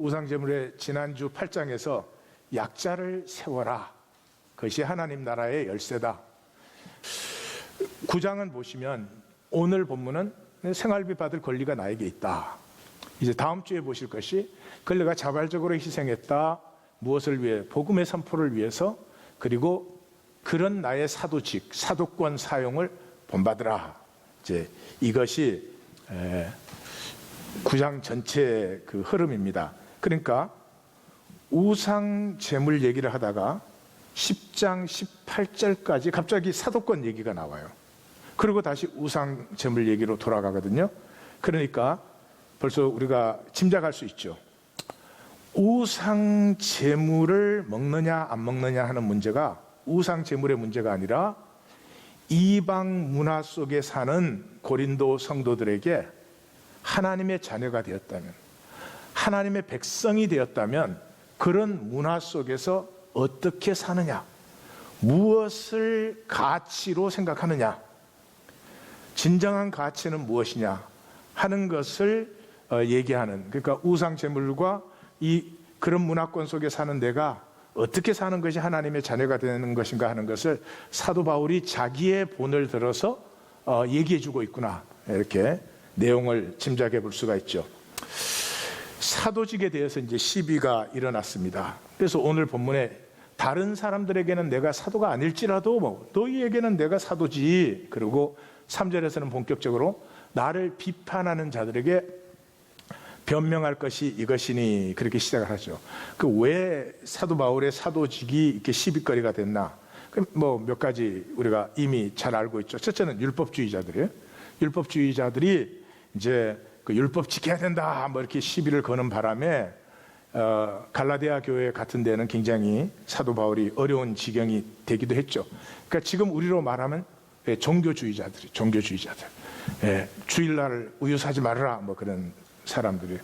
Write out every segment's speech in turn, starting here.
우상제물의 지난주 8장에서 약자를 세워라. 그것이 하나님 나라의 열쇠다. 9장은 보시면 오늘 본문은 생활비 받을 권리가 나에게 있다. 이제 다음 주에 보실 것이 그를 자발적으로 희생했다. 무엇을 위해? 복음의 선포를 위해서. 그리고 그런 나의 사도직, 사도권 사용을 본받으라. 이제 이것이 9장 전체의 그 흐름입니다. 그러니까 우상 제물 얘기를 하다가 10장 18절까지 갑자기 사도권 얘기가 나와요. 그리고 다시 우상 제물 얘기로 돌아가거든요. 그러니까 벌써 우리가 짐작할 수 있죠. 우상 제물을 먹느냐 안 먹느냐 하는 문제가 우상 제물의 문제가 아니라 이방 문화 속에 사는 고린도 성도들에게 하나님의 자녀가 되었다면, 하나님의 백성이 되었다면 그런 문화 속에서 어떻게 사느냐, 무엇을 가치로 생각하느냐, 진정한 가치는 무엇이냐 하는 것을 얘기하는, 그러니까 우상 제물과 그런 문화권 속에 사는 내가 어떻게 사는 것이 하나님의 자녀가 되는 것인가 하는 것을 사도 바울이 자기의 본을 들어서 얘기해 주고 있구나, 이렇게 내용을 짐작해 볼 수가 있죠. 사도직에 대해서 이제 시비가 일어났습니다. 그래서 오늘 본문에 다른 사람들에게는 내가 사도가 아닐지라도 너희에게는 내가 사도지. 그리고 3절에서는 본격적으로 나를 비판하는 자들에게 변명할 것이 이것이니, 그렇게 시작을 하죠. 그 왜 사도 바울의 사도직이 이렇게 시비거리가 됐나? 몇 가지 우리가 이미 잘 알고 있죠. 첫째는 율법주의자들이에요. 율법주의자들이 이제 그 율법 지켜야 된다, 이렇게 시비를 거는 바람에 갈라디아 교회 같은 데는 굉장히 사도 바울이 어려운 지경이 되기도 했죠. 그러니까 지금 우리로 말하면 종교주의자들, 주일날 우유 사지 말아라, 그런 사람들이에요.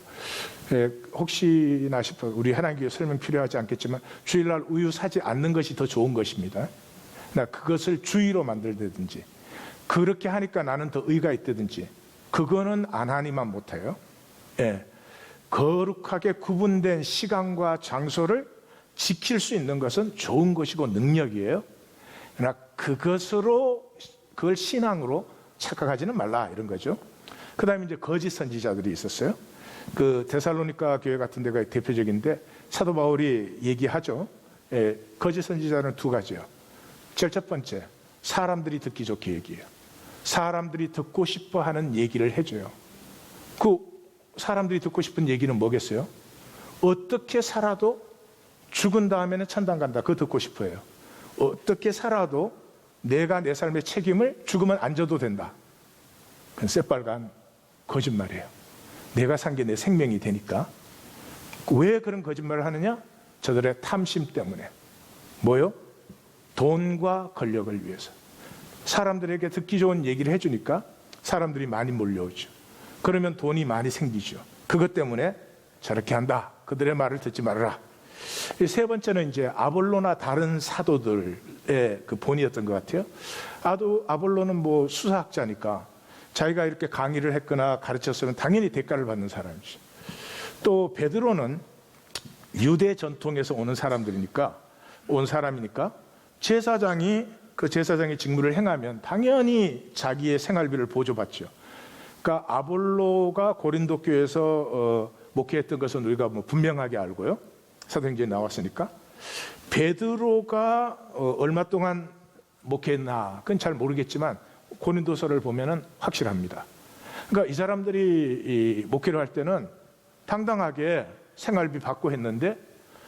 혹시나 싶어 우리 하나님교회 설명 필요하지 않겠지만 주일날 우유 사지 않는 것이 더 좋은 것입니다. 그것을 주의로 만들든지 그렇게 하니까 나는 더 의가 있다든지 그거는 안 하니만 못해요. 거룩하게 구분된 시간과 장소를 지킬 수 있는 것은 좋은 것이고 능력이에요. 그러나 그걸 신앙으로 착각하지는 말라, 이런 거죠. 그 다음에 이제 거짓 선지자들이 있었어요. 그 데살로니가 교회 같은 데가 대표적인데 사도 바울이 얘기하죠. 거짓 선지자는 두 가지요. 첫 번째, 사람들이 듣기 좋게 얘기해요. 사람들이 듣고 싶어 하는 얘기를 해줘요. 그 사람들이 듣고 싶은 얘기는 뭐겠어요? 어떻게 살아도 죽은 다음에는 천당 간다. 그거 듣고 싶어 해요. 어떻게 살아도 내가 내 삶의 책임을 죽으면 안 져도 된다. 그건 새빨간 거짓말이에요. 내가 산 게 내 생명이 되니까. 왜 그런 거짓말을 하느냐? 저들의 탐심 때문에. 뭐요? 돈과 권력을 위해서. 사람들에게 듣기 좋은 얘기를 해주니까 사람들이 많이 몰려오죠. 그러면 돈이 많이 생기죠. 그것 때문에 저렇게 한다. 그들의 말을 듣지 말아라. 세 번째는 이제 아볼로나 다른 사도들의 그 본이었던 것 같아요. 아볼로는 수사학자니까 자기가 이렇게 강의를 했거나 가르쳤으면 당연히 대가를 받는 사람이죠. 또 베드로는 유대 전통에서 온 사람이니까 제사장이 그 제사장의 직무를 행하면 당연히 자기의 생활비를 보조받죠. 그러니까 아볼로가 고린도 교회에서 목회했던 것은 우리가 분명하게 알고요. 사도행전에 나왔으니까. 베드로가 얼마 동안 목회했나 그건 잘 모르겠지만 고린도서를 보면은 확실합니다. 그러니까 이 사람들이 목회를 할 때는 당당하게 생활비 받고 했는데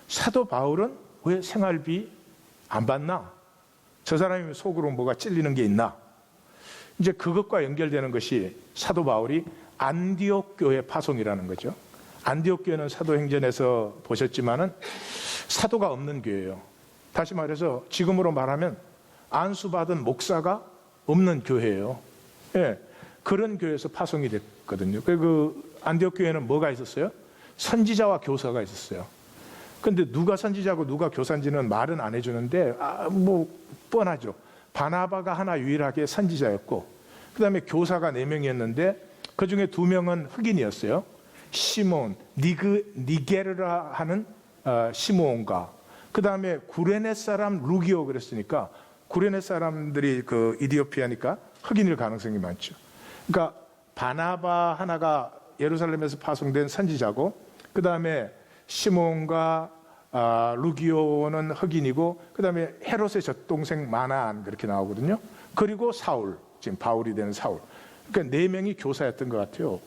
사도 바울은 왜 생활비 안 받나? 저 사람이 속으로 뭐가 찔리는 게 있나? 이제 그것과 연결되는 것이 사도 바울이 안디옥 교회 파송이라는 거죠. 안디옥 교회는 사도행전에서 보셨지만은 사도가 없는 교회예요. 다시 말해서 지금으로 말하면 안수받은 목사가 없는 교회예요. 그런 교회에서 파송이 됐거든요. 그 안디옥 교회는 뭐가 있었어요? 선지자와 교사가 있었어요. 근데 누가 선지자고 누가 교사인지는 말은 안 해주는데 뻔하죠. 바나바가 하나 유일하게 선지자였고 그 다음에 교사가 4명이었는데 그 중에 2명은 흑인이었어요. 시몬, 니게르라 하는 시몬과, 그 다음에 구레네 사람 루기오 그랬으니까 구레네 사람들이 그 이디오피아니까 흑인일 가능성이 많죠. 그러니까 바나바 하나가 예루살렘에서 파송된 선지자고, 그 다음에 시몬과 루기오는 흑인이고, 그 다음에 헤롯의 젖동생 마나안 그렇게 나오거든요. 그리고 사울, 지금 바울이 되는 사울. 그러니까 4명이 교사였던 것 같아요.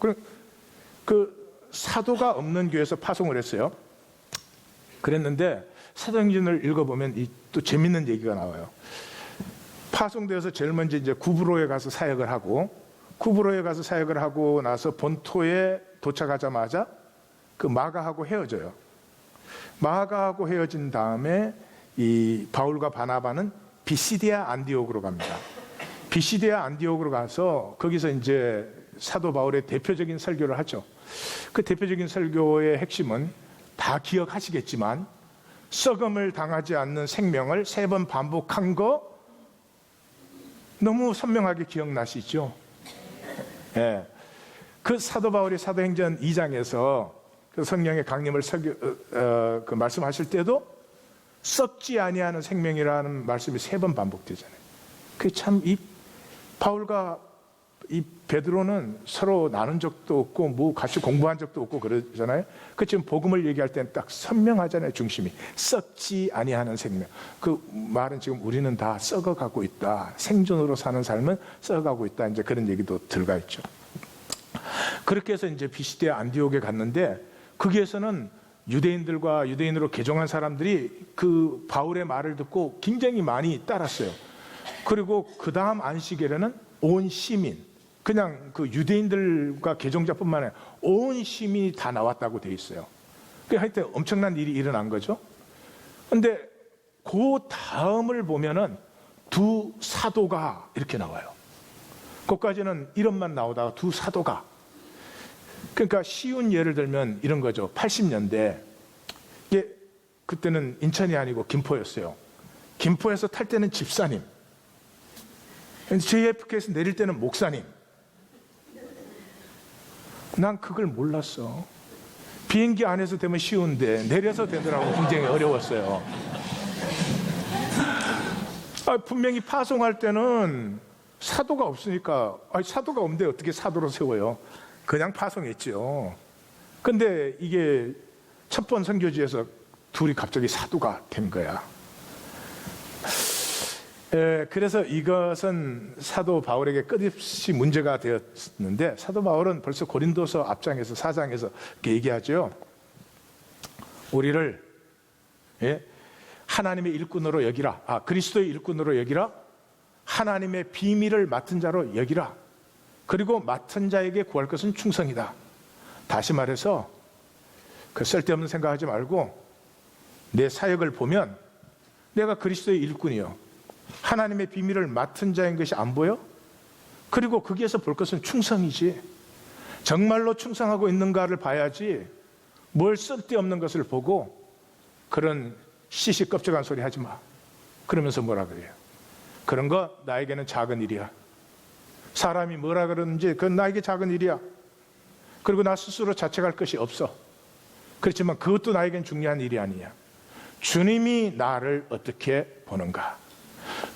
그 사도가 없는 교회에서 파송을 했어요. 그랬는데 사도행전을 읽어보면 또 재밌는 얘기가 나와요. 파송되어서 제일 먼저 이제 구브로에 가서 사역을 하고, 구브로에 가서 사역을 하고 나서 본토에 도착하자마자 그 마가하고 헤어져요. 마가하고 헤어진 다음에 이 바울과 바나바는 비시디아 안디옥으로 갑니다. 비시디아 안디옥으로 가서 거기서 이제 사도 바울의 대표적인 설교를 하죠. 그 대표적인 설교의 핵심은 다 기억하시겠지만, 썩음을 당하지 않는 생명을 3번 반복한 거 너무 선명하게 기억나시죠? 예. 그 사도 바울이 사도행전 2장에서 그 성령의 강림을 그 말씀하실 때도 썩지 아니하는 생명이라는 말씀이 3번 반복되잖아요. 그 참 이 바울과 이 베드로는 서로 나눈 적도 없고 뭐 같이 공부한 적도 없고 그러잖아요. 그 지금 복음을 얘기할 때는 딱 선명하잖아요. 중심이 썩지 아니하는 생명. 그 말은 지금 우리는 다 썩어가고 있다. 생존으로 사는 삶은 썩어가고 있다. 이제 그런 얘기도 들어가 있죠. 그렇게 해서 이제 비시디아 안디옥에 갔는데, 거기에서는 유대인들과 유대인으로 개종한 사람들이 그 바울의 말을 듣고 굉장히 많이 따랐어요. 그리고 그 다음 안식일에는 온 시민, 그냥 그 유대인들과 개종자뿐만 아니라 온 시민이 다 나왔다고 돼 있어요. 그러니까 하여튼 엄청난 일이 일어난 거죠. 근데 그 다음을 보면은 두 사도가 이렇게 나와요. 거기까지는 이름만 나오다가 두 사도가. 그러니까 쉬운 예를 들면 이런 거죠. 80년대 이게 그때는 인천이 아니고 김포였어요. 김포에서 탈 때는 집사님, JFK에서 내릴 때는 목사님. 난 그걸 몰랐어. 비행기 안에서 되면 쉬운데 내려서 되더라고. 굉장히 어려웠어요. 분명히 파송할 때는 사도가 없으니까, 사도가 없는데 어떻게 사도로 세워요? 그냥 파송했죠. 근데 이게 첫 번 선교지에서 둘이 갑자기 사도가 된 거야. 그래서 이것은 사도 바울에게 끝없이 문제가 되었는데, 사도 바울은 벌써 고린도서 앞장에서 4장에서 이렇게 얘기하죠. 우리를 하나님의 일꾼으로 여기라. 그리스도의 일꾼으로 여기라. 하나님의 비밀을 맡은 자로 여기라. 그리고 맡은 자에게 구할 것은 충성이다. 다시 말해서 그 쓸데없는 생각하지 말고, 내 사역을 보면 내가 그리스도의 일꾼이요, 하나님의 비밀을 맡은 자인 것이 안 보여? 그리고 거기에서 볼 것은 충성이지. 정말로 충성하고 있는가를 봐야지, 뭘 쓸데없는 것을 보고 그런 시시껍적한 소리 하지 마. 그러면서 뭐라 그래요? 그런 거 나에게는 작은 일이야. 사람이 뭐라 그러는지 그건 나에게 작은 일이야. 그리고 나 스스로 자책할 것이 없어. 그렇지만 그것도 나에겐 중요한 일이 아니야. 주님이 나를 어떻게 보는가,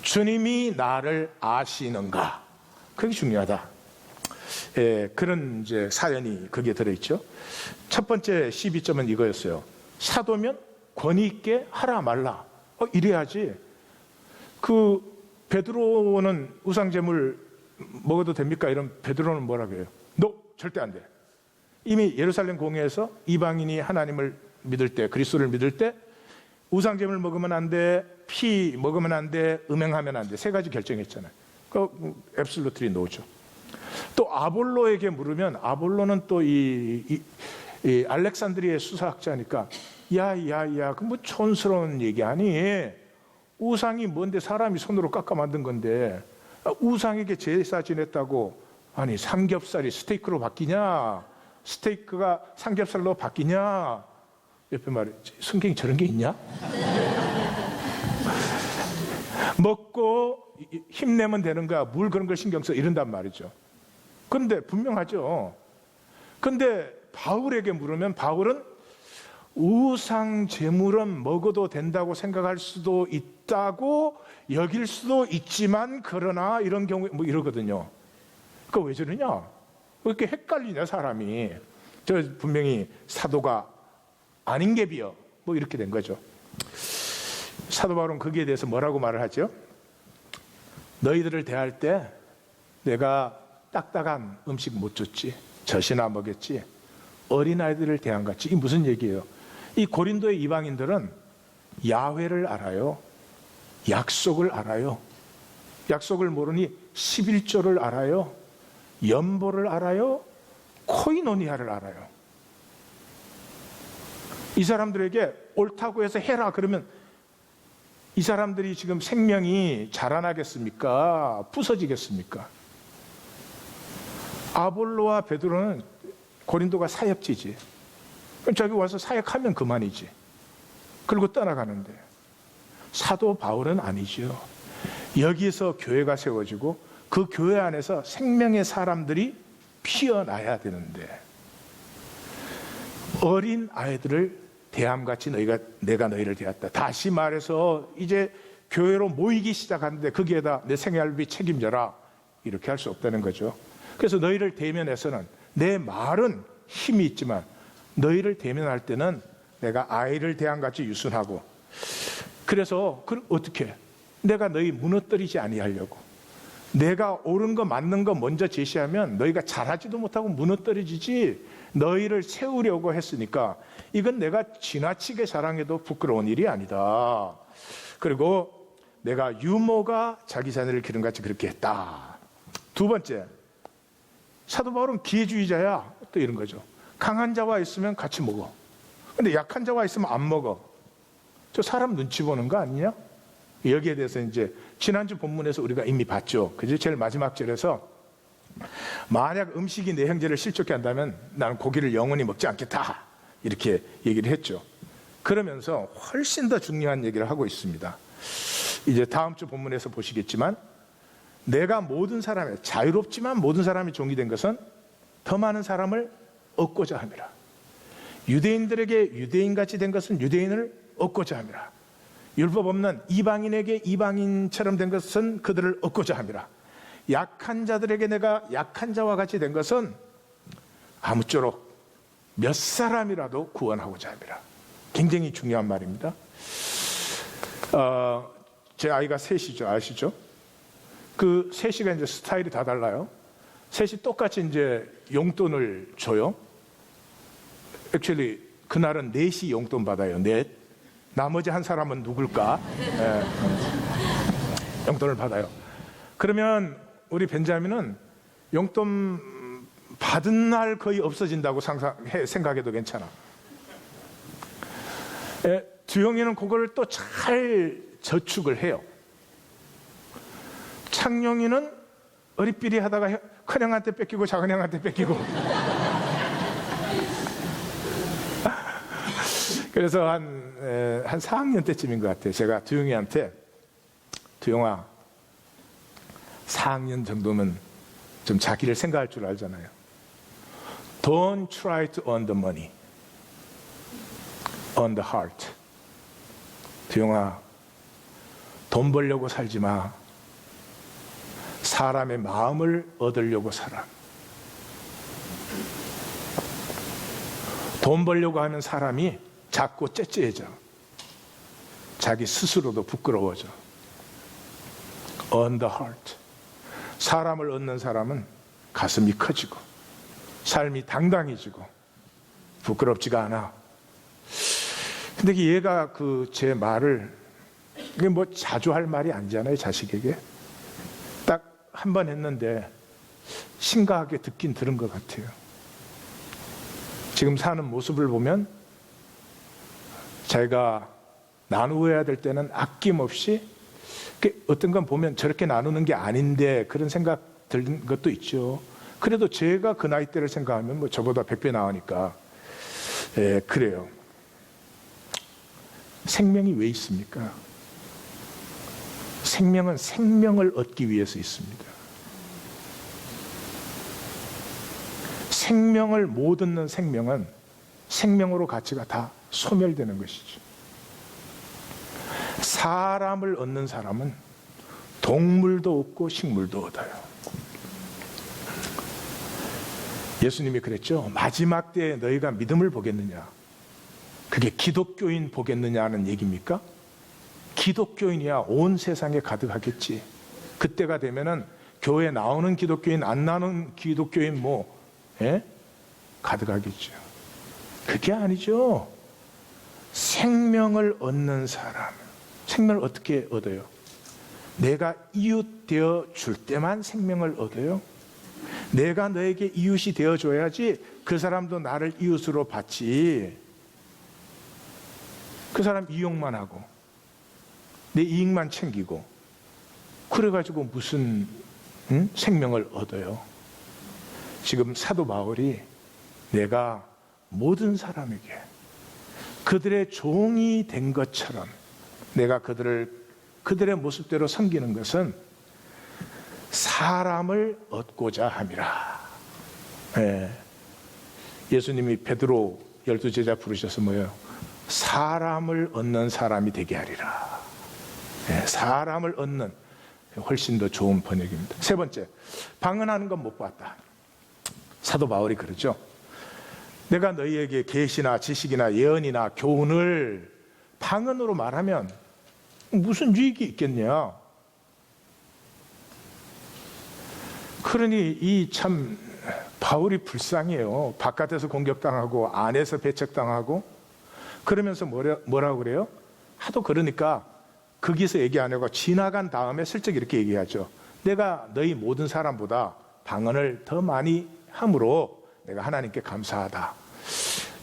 주님이 나를 아시는가, 그게 중요하다. 그런 이제 사연이 거기에 들어있죠. 첫 번째 12점은 이거였어요. 사도면 권위 있게 하라 말라. 이래야지. 그 베드로는 우상제물 먹어도 됩니까? 이런 베드로는 뭐라 그래요? 너 절대 안 돼. 이미 예루살렘 공회에서 이방인이 하나님을 믿을 때, 그리스도를 믿을 때 우상제물 먹으면 안 돼, 피 먹으면 안 돼, 음행하면 안 돼. 3가지 결정했잖아요. 그 앱솔루트리 노죠. 또 아볼로에게 물으면, 아볼로는 또 이 알렉산드리아의 수사학자니까, 야야야, 그 뭐 촌스러운 얘기 아니. 우상이 뭔데, 사람이 손으로 깎아 만든 건데 우상에게 제사 지냈다고 아니 삼겹살이 스테이크로 바뀌냐, 스테이크가 삼겹살로 바뀌냐. 옆에 말했지, 성경이 저런 게 있냐? 먹고 힘내면 되는 거야, 물 그런 걸 신경 써, 이런단 말이죠. 그런데 분명하죠. 근데 바울에게 물으면 바울은 우상 제물은 먹어도 된다고 생각할 수도 있다고 여길 수도 있지만 그러나 이런 경우에 뭐 이러거든요. 그거 왜 저러냐? 왜 이렇게 헷갈리냐 사람이. 저 분명히 사도가 아닌 게 비어 뭐 이렇게 된 거죠. 사도 바울은 거기에 대해서 뭐라고 말을 하죠? 너희들을 대할 때 내가 딱딱한 음식 못 줬지, 젖이나 먹였지, 어린아이들을 대한 같이. 이게 무슨 얘기예요? 이 고린도의 이방인들은 야훼를 알아요. 약속을 알아요. 약속을 모르니 11조를 알아요. 연보를 알아요. 코이노니아를 알아요. 이 사람들에게 옳다고 해서 해라 그러면 이 사람들이 지금 생명이 자라나겠습니까? 부서지겠습니까? 아볼로와 베드로는 고린도가 사역지지. 그럼 저기 와서 사역하면 그만이지. 그리고 떠나가는데 사도 바울은 아니죠. 여기서 교회가 세워지고 그 교회 안에서 생명의 사람들이 피어나야 되는데 어린 아이들을 대함같이 내가 너희를 대했다. 다시 말해서 이제 교회로 모이기 시작하는데 거기에다 내 생활비 책임져라 이렇게 할 수 없다는 거죠. 그래서 너희를 대면해서는 내 말은 힘이 있지만 너희를 대면할 때는 내가 아이를 대함같이 유순하고, 그래서 어떻게 내가 너희 무너뜨리지 아니하려고, 내가 옳은 거 맞는 거 먼저 제시하면 너희가 잘하지도 못하고 무너뜨리지 너희를 세우려고 했으니까 이건 내가 지나치게 자랑해도 부끄러운 일이 아니다. 그리고 내가 유모가 자기 자녀를 기름같이 그렇게 했다. 두 번째, 사도 바울은 기회주의자야. 또 이런 거죠. 강한 자와 있으면 같이 먹어. 근데 약한 자와 있으면 안 먹어. 저 사람 눈치 보는 거 아니냐? 여기에 대해서 이제 지난주 본문에서 우리가 이미 봤죠. 그죠? 제일 마지막 절에서 만약 음식이 내 형제를 실족케 한다면 나는 고기를 영원히 먹지 않겠다. 이렇게 얘기를 했죠. 그러면서 훨씬 더 중요한 얘기를 하고 있습니다. 이제 다음 주 본문에서 보시겠지만 내가 모든 사람의 자유롭지만 모든 사람이 종이 된 것은 더 많은 사람을 얻고자 함이라. 유대인들에게 유대인같이 된 것은 유대인을 얻고자 함이라. 율법 없는 이방인에게 이방인처럼 된 것은 그들을 얻고자 함이라. 약한 자들에게 내가 약한 자와 같이 된 것은 아무쪼록 몇 사람이라도 구원하고자 함이라. 굉장히 중요한 말입니다. 제 아이가 셋이죠. 아시죠? 그 셋이가 이제 스타일이 다 달라요. 셋이 똑같이 이제 용돈을 줘요. 액츄얼리 그날은 넷이 용돈 받아요. 넷. 나머지 한 사람은 누굴까? 용돈을 받아요. 그러면 우리 벤자민은 용돈 받은 날 거의 없어진다고 생각해도 괜찮아. 두영이는 그걸 또 잘 저축을 해요. 창룡이는 어리삐리 하다가 큰형한테 뺏기고 작은형한테 뺏기고. 그래서 한 4학년 때쯤인 것 같아요. 제가 두영이한테 두영아 4학년 정도면 좀 자기를 생각할 줄 알잖아요. Don't try to earn the money. Earn the heart. 두영아 돈 벌려고 살지 마. 사람의 마음을 얻으려고 살아. 돈 벌려고 하면 사람이 작고 째째해져. 자기 스스로도 부끄러워져. On the heart. 사람을 얻는 사람은 가슴이 커지고 삶이 당당해지고 부끄럽지가 않아. 근데 얘가 제 말을, 이게 뭐 자주 할 말이 아니잖아요. 자식에게. 딱 한 번 했는데 심각하게 듣긴 들은 것 같아요. 지금 사는 모습을 보면 자기가 나누어야 될 때는 아낌없이, 어떤 건 보면 저렇게 나누는 게 아닌데 그런 생각 드는 것도 있죠. 그래도 제가 그 나이 때를 생각하면 뭐 저보다 100배 나으니까 그래요. 생명이 왜 있습니까? 생명은 생명을 얻기 위해서 있습니다. 생명을 못 얻는 생명은 생명으로 가치가 다 소멸되는 것이죠. 사람을 얻는 사람은 동물도 얻고 식물도 얻어요. 예수님이 그랬죠. 마지막 때에 너희가 믿음을 보겠느냐? 그게 기독교인 보겠느냐는 얘기입니까? 기독교인이야 온 세상에 가득하겠지. 그때가 되면은 교회 나오는 기독교인 안 나오는 기독교인 가득하겠죠. 그게 아니죠. 생명을 얻는 사람, 생명을 어떻게 얻어요? 내가 이웃 되어 줄 때만 생명을 얻어요. 내가 너에게 이웃이 되어 줘야지 그 사람도 나를 이웃으로 받지. 그 사람 이용만 하고 내 이익만 챙기고 그래가지고 무슨 생명을 얻어요? 지금 사도 바울이 내가 모든 사람에게 그들의 종이 된 것처럼 내가 그들의 모습대로 섬기는 것은 사람을 얻고자 함이라. 예수님이 베드로 12제자 부르셔서 뭐예요? 사람을 얻는 사람이 되게 하리라. 사람을 얻는, 훨씬 더 좋은 번역입니다. 세 번째, 방언하는 건 못 봤다. 사도 바울이 그러죠. 내가 너희에게 계시나 지식이나 예언이나 교훈을 방언으로 말하면 무슨 유익이 있겠냐? 그러니 이 참 바울이 불쌍해요. 바깥에서 공격당하고 안에서 배척당하고 그러면서 뭐라고 그래요? 하도 그러니까 거기서 얘기 안 하고 지나간 다음에 슬쩍 이렇게 얘기하죠. 내가 너희 모든 사람보다 방언을 더 많이 함으로 내가 하나님께 감사하다.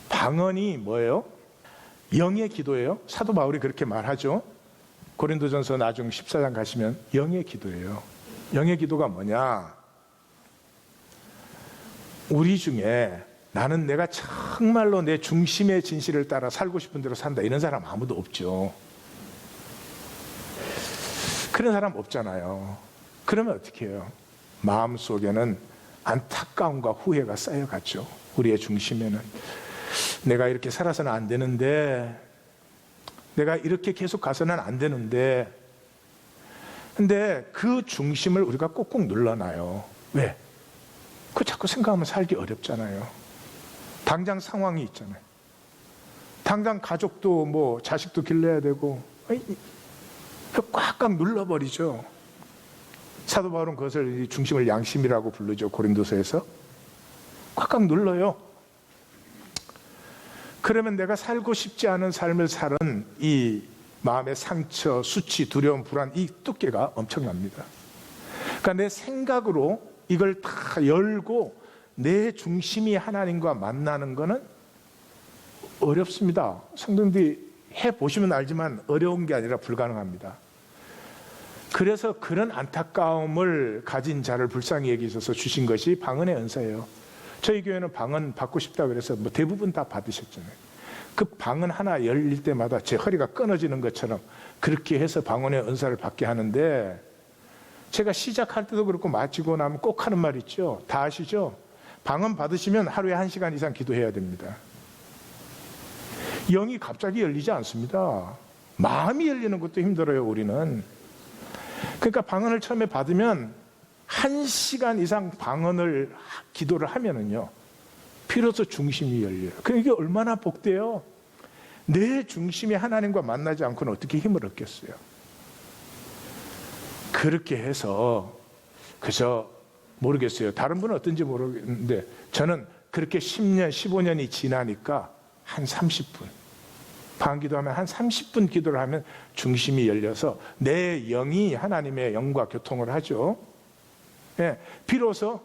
방언이 뭐예요? 영의 기도예요. 사도 바울이 그렇게 말하죠. 고린도전서 나중 14장 가시면 영의 기도예요. 영의 기도가 뭐냐? 우리 중에 나는 내가 정말로 내 중심의 진실을 따라 살고 싶은 대로 산다 이런 사람 아무도 없죠. 그런 사람 없잖아요. 그러면 어떻게 해요? 마음속에는 안타까움과 후회가 쌓여갔죠. 우리의 중심에는 내가 이렇게 살아서는 안 되는데, 내가 이렇게 계속 가서는 안 되는데, 근데 그 중심을 우리가 꼭꼭 눌러놔요. 왜? 그 자꾸 생각하면 살기 어렵잖아요. 당장 상황이 있잖아요. 당장 가족도 자식도 길러야 되고 꽉꽉 눌러버리죠. 사도 바울은 그것을 중심을 양심이라고 부르죠. 고린도서에서 꽉꽉 눌러요. 그러면 내가 살고 싶지 않은 삶을 사는 이 마음의 상처, 수치, 두려움, 불안, 이 두께가 엄청납니다. 그러니까 내 생각으로 이걸 다 열고 내 중심이 하나님과 만나는 거는 어렵습니다. 성도님들이 해보시면 알지만 어려운 게 아니라 불가능합니다. 그래서 그런 안타까움을 가진 자를 불쌍히 여기셔서 주신 것이 방언의 은사예요. 저희 교회는 방언 받고 싶다 그래서 대부분 다 받으셨잖아요. 그 방언 하나 열릴 때마다 제 허리가 끊어지는 것처럼 그렇게 해서 방언의 은사를 받게 하는데, 제가 시작할 때도 그렇고 마치고 나면 꼭 하는 말 있죠. 다 아시죠? 방언 받으시면 하루에 1시간 이상 기도해야 됩니다. 영이 갑자기 열리지 않습니다. 마음이 열리는 것도 힘들어요, 우리는. 그러니까 방언을 처음에 받으면 1시간 이상 방언을 기도를 하면은요, 비로소 중심이 열려요. 그러니까 이게 얼마나 복돼요. 내 중심이 하나님과 만나지 않고는 어떻게 힘을 얻겠어요. 그렇게 해서 그저 모르겠어요. 다른 분은 어떤지 모르겠는데 저는 그렇게 10년, 15년이 지나니까 한 30분 방기도하면 한 30분 기도를 하면 중심이 열려서 내 영이 하나님의 영과 교통을 하죠. 비로소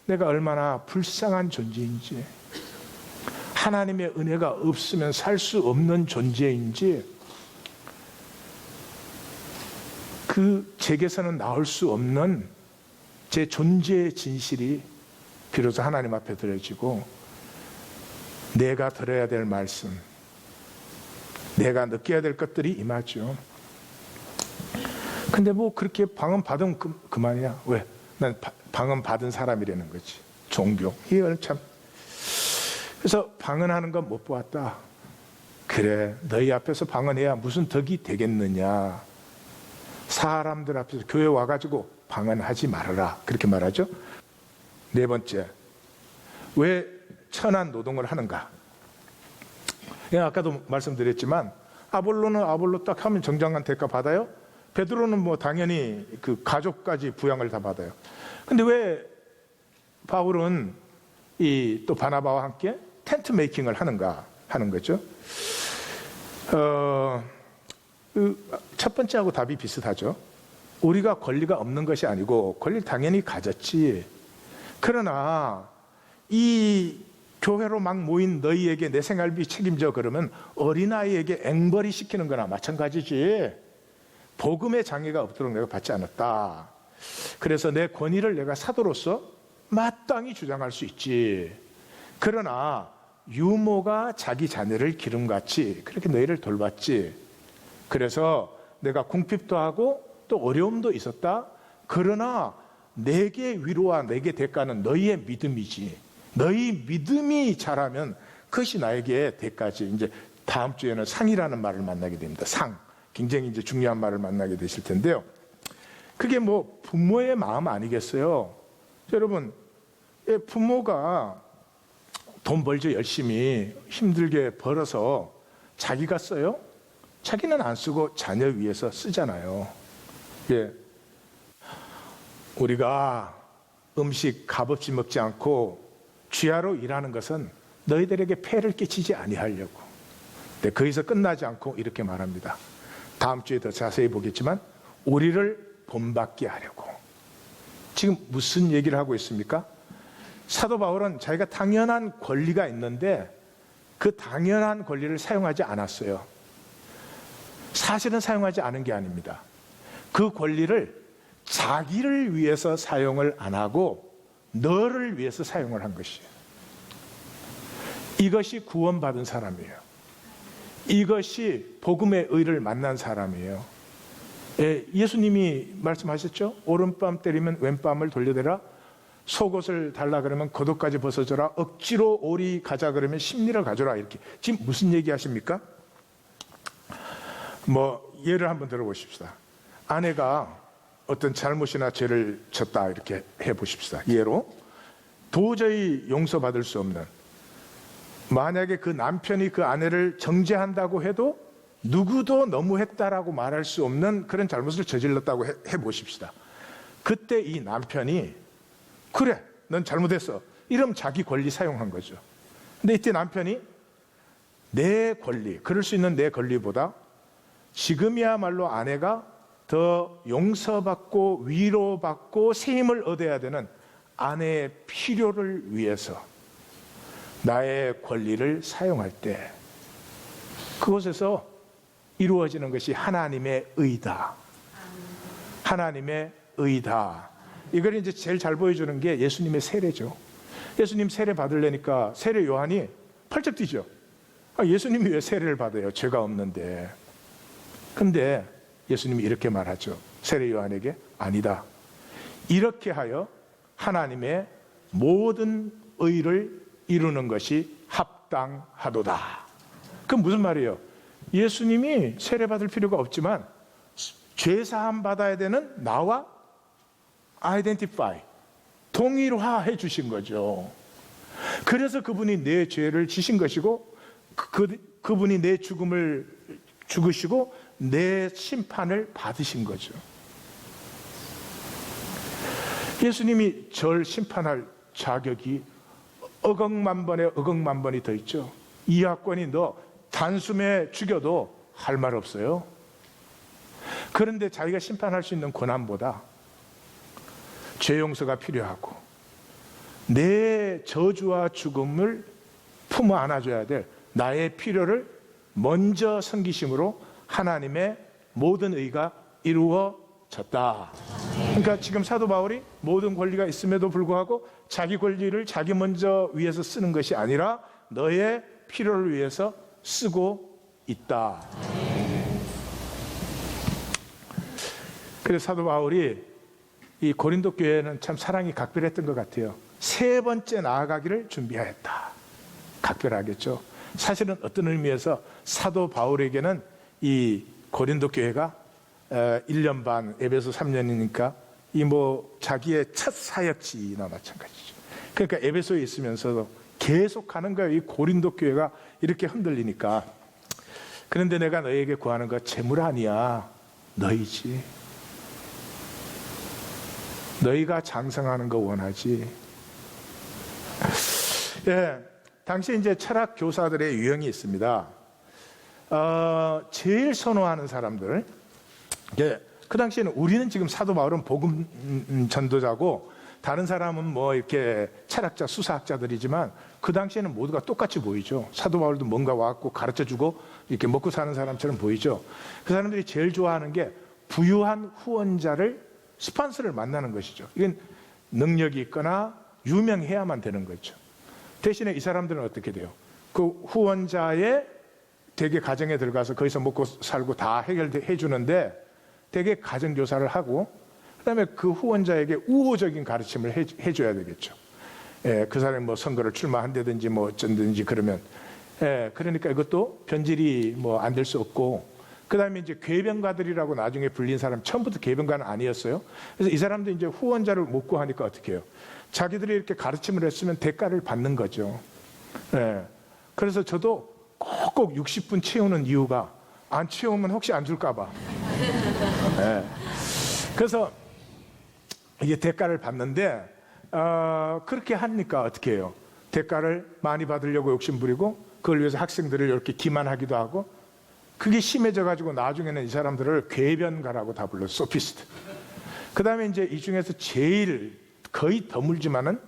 내가 얼마나 불쌍한 존재인지, 하나님의 은혜가 없으면 살 수 없는 존재인지, 그 제게서는 나올 수 없는 제 존재의 진실이 비로소 하나님 앞에 드려지고, 내가 들어야 될 말씀, 내가 느껴야 될 것들이 임하죠. 근데 그렇게 방언 받으면 그만이야. 왜? 난 방언 받은 사람이라는 거지. 종교. 이걸 참. 그래서 방언하는 건 못 보았다. 그래, 너희 앞에서 방언해야 무슨 덕이 되겠느냐. 사람들 앞에서 교회 와가지고 방언하지 말아라. 그렇게 말하죠. 네 번째, 왜 천한 노동을 하는가? 아까도 말씀드렸지만 아볼로는 아볼로 딱 하면 정당한 대가 받아요. 베드로는 뭐 당연히 그 가족까지 부양을 다 받아요. 근데 왜 바울은 이 또 바나바와 함께 텐트 메이킹을 하는가 하는 거죠. 첫 번째하고 답이 비슷하죠. 우리가 권리가 없는 것이 아니고 권리를 당연히 가졌지. 그러나 이 교회로 막 모인 너희에게 내 생활비 책임져 그러면 어린아이에게 앵벌이 시키는 거나 마찬가지지. 복음의 장애가 없도록 내가 받지 않았다. 그래서 내 권위를 내가 사도로서 마땅히 주장할 수 있지. 그러나 유모가 자기 자녀를 기름같이 그렇게 너희를 돌봤지. 그래서 내가 궁핍도 하고 또 어려움도 있었다. 그러나 내게 위로와 내게 대가는 너희의 믿음이지. 너희 믿음이 자라면 그것이 나에게 대가지. 이제 다음 주에는 상이라는 말을 만나게 됩니다. 상. 굉장히 이제 중요한 말을 만나게 되실 텐데요. 그게 뭐 부모의 마음 아니겠어요? 여러분, 부모가 돈 벌죠. 열심히 힘들게 벌어서 자기가 써요? 자기는 안 쓰고 자녀 위해서 쓰잖아요. 예. 우리가 음식 값없이 먹지 않고 쥐하로 일하는 것은 너희들에게 폐를 끼치지 아니하려고. 네, 거기서 끝나지 않고 이렇게 말합니다. 다음 주에 더 자세히 보겠지만 우리를 본받게 하려고. 지금 무슨 얘기를 하고 있습니까? 사도 바울은 자기가 당연한 권리가 있는데 그 당연한 권리를 사용하지 않았어요. 사실은 사용하지 않은 게 아닙니다. 그 권리를 자기를 위해서 사용을 안 하고 너를 위해서 사용을 한 것이에요. 이것이 구원받은 사람이에요. 이것이 복음의 의를 만난 사람이에요. 예수님이 말씀하셨죠? 오른뺨 때리면 왼뺨을 돌려대라. 속옷을 달라 그러면 겉옷까지 벗어줘라. 억지로 오리 가자 그러면 심리를 가져라. 이렇게. 지금 무슨 얘기 하십니까? 뭐 예를 한번 들어보십시다. 아내가 어떤 잘못이나 죄를 졌다 이렇게 해보십시다. 예로 도저히 용서받을 수 없는, 만약에 그 남편이 그 아내를 정죄한다고 해도 누구도 너무했다라고 말할 수 없는 그런 잘못을 저질렀다고 해보십시다. 그때 이 남편이 그래 넌 잘못했어 이러면 자기 권리 사용한 거죠. 근데 이때 남편이 내 권리, 그럴 수 있는 내 권리보다 지금이야말로 아내가 더 용서받고 위로받고 세임을 얻어야 되는 아내의 필요를 위해서 나의 권리를 사용할 때 그곳에서 이루어지는 것이 하나님의 의다. 하나님의 의다. 이걸 이제 제일 잘 보여주는 게 예수님의 세례죠. 예수님 세례 받으려니까 세례 요한이 펄쩍 뛰죠. 예수님이 왜 세례를 받아요? 죄가 없는데. 근데 예수님이 이렇게 말하죠. 세례 요한에게 아니다. 이렇게 하여 하나님의 모든 의를 이루는 것이 합당하도다. 그건 무슨 말이에요? 예수님이 세례 받을 필요가 없지만 죄 사함 받아야 되는 나와 아이덴티파이, 동일화해 주신 거죠. 그래서 그분이 내 죄를 지신 것이고 그분이 내 죽음을 죽으시고 내 심판을 받으신 거죠. 예수님이 절 심판할 자격이 억억만 번이 더 있죠. 이하권이 너 단숨에 죽여도 할 말 없어요. 그런데 자기가 심판할 수 있는 권한보다 죄 용서가 필요하고 내 저주와 죽음을 품어 안아줘야 될 나의 필요를 먼저 섬기심으로 하나님의 모든 의가 이루어졌다. 그러니까 지금 사도 바울이 모든 권리가 있음에도 불구하고 자기 권리를 자기 먼저 위해서 쓰는 것이 아니라 너의 필요를 위해서 쓰고 있다. 그래서 사도 바울이 이 고린도 교회는 참 사랑이 각별했던 것 같아요. 세 번째 나아가기를 준비하였다. 각별하겠죠. 사실은 어떤 의미에서 사도 바울에게는 이 고린도 교회가 1년 반, 에베소 3년이니까 이 뭐 자기의 첫 사역지나 마찬가지죠. 그러니까 에베소에 있으면서도 계속 하는 거예요. 이 고린도 교회가 이렇게 흔들리니까. 그런데 내가 너에게 구하는 거 재물 아니야. 너희지. 너희가 장성하는 거 원하지. 예, 당시 이제 철학 교사들의 유형이 있습니다. 제일 선호하는 사람들. 예, 그 당시에는 우리는 지금 사도 바울은 복음 전도자고 다른 사람은 뭐 이렇게 철학자, 수사학자들이지만 그 당시에는 모두가 똑같이 보이죠. 사도 바울도 뭔가 와갖고 가르쳐주고 이렇게 먹고 사는 사람처럼 보이죠. 그 사람들이 제일 좋아하는 게 부유한 후원자를, 스폰서를 만나는 것이죠. 이건 능력이 있거나 유명해야만 되는 거죠. 대신에 이 사람들은 어떻게 돼요? 그 후원자의 대개 가정에 들어가서 거기서 먹고 살고 다 해결해 주는데 대개 가정교사를 하고 그다음에 그 후원자에게 우호적인 가르침을 해줘야 되겠죠. 예, 그 사람이 뭐 선거를 출마한다든지 뭐 어쩐든지 그러면, 예, 그러니까 이것도 변질이 뭐 안 될 수 없고, 그 다음에 이제 궤변가들이라고 나중에 불린 사람, 처음부터 궤변가는 아니었어요. 그래서 이 사람도 이제 후원자를 못 구하니까 어떻게 해요? 자기들이 이렇게 가르침을 했으면 대가를 받는 거죠. 예, 그래서 저도 꼭꼭 60분 채우는 이유가 안 채우면 혹시 안 줄까봐. 예, 그래서 이게 대가를 받는데, 그렇게 하니까 어떻게 해요? 대가를 많이 받으려고 욕심부리고 그걸 위해서 학생들을 이렇게 기만하기도 하고, 그게 심해져가지고 나중에는 이 사람들을 궤변가라고 다 불러요. 소피스트. 그 다음에 이제 이 중에서 제일 거의 드물지만은